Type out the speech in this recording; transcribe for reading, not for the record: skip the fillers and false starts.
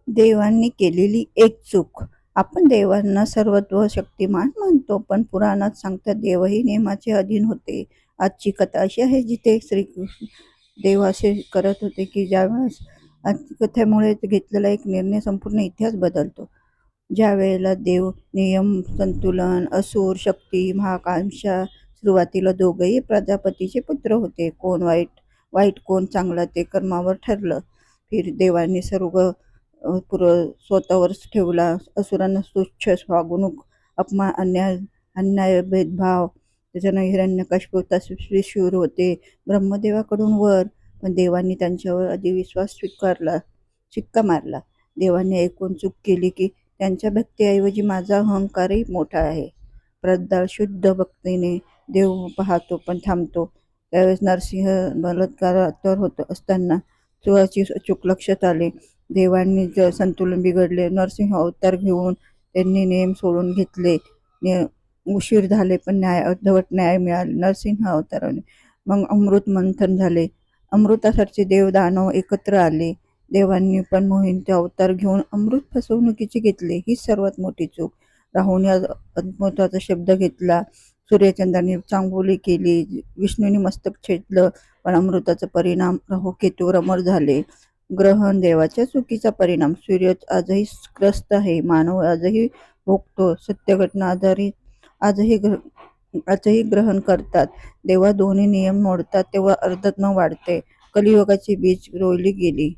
देवांनी केलेली एक चूक. आपण देवांना सर्वत्व शक्तिमान म्हणतो, पण पुराणात सांगतात देवही नियमाचे अधीन होते. आजची कथा अशी आहे जिथे श्रीकृष्ण देव असे करत होते की ज्यावेळेस कथेमुळे घेतलेला एक निर्णय संपूर्ण इतिहास बदलतो. ज्या वेळेला देव, नियम, संतुलन, असुर शक्ती, महाकांक्षा. सुरुवातीला दोघंही प्रजापतीचे पुत्र होते. कोण वाईट वाईट कोण चांगला ते कर्मावर ठरलं. फिर देवांनी सर्व स्वतःवर ठेवला. असुरांना तुच्छ वागणूक, अपमान, अन्याय भेदभाव. त्याच्यानं हिरण्यकश्यप तसे शूर होते. ब्रह्मदेवाकडून वर, पण देवांनी त्यांच्यावर अधिविश्वास शिक्का मारला. देवांनी ऐकून चूक केली की त्यांच्या भक्तीऐवजी माझा अहंकारही मोठा आहे. श्रद्धा शुद्ध भक्तीने देव पाहतो पण थांबतो. त्यावेळेस नरसिंह बलात्कार होत असताना चुळाची चूक लक्षात आले. देवांनी संतुलन बिघडले. नरसिंह अवतार घेऊन त्यांनी नेम सोडून घेतले. उशीर झाले पण अर्धवट न्याय मिळाले नरसिंह अवताराने. मग अमृत मंथन झाले. अमृतासारखे देव दानव एकत्र आले. देवांनी पण मोहिनीचे अवतार घेऊन अमृत फसवणुकीचे घेतले. हीच सर्वात मोठी चूक. राहूने अमृताचा शब्द घेतला. सूर्यचंद्राने चांगुली केली. विष्णूने मस्तक छेदलं, पण अमृताचा परिणाम राहू केतूवर अमर झाले. ग्रहण देवाच्या चुकीचा परिणाम. सूर्य आजही ग्रस्त आहे. मानव आजही भोगतो. सत्यघटना आजही ग्रहण करतात. जेव्हा दोन्ही नियम मोडतात तेव्हा अर्धत न वाढते. कलियुगाची बीज रोवली गेली.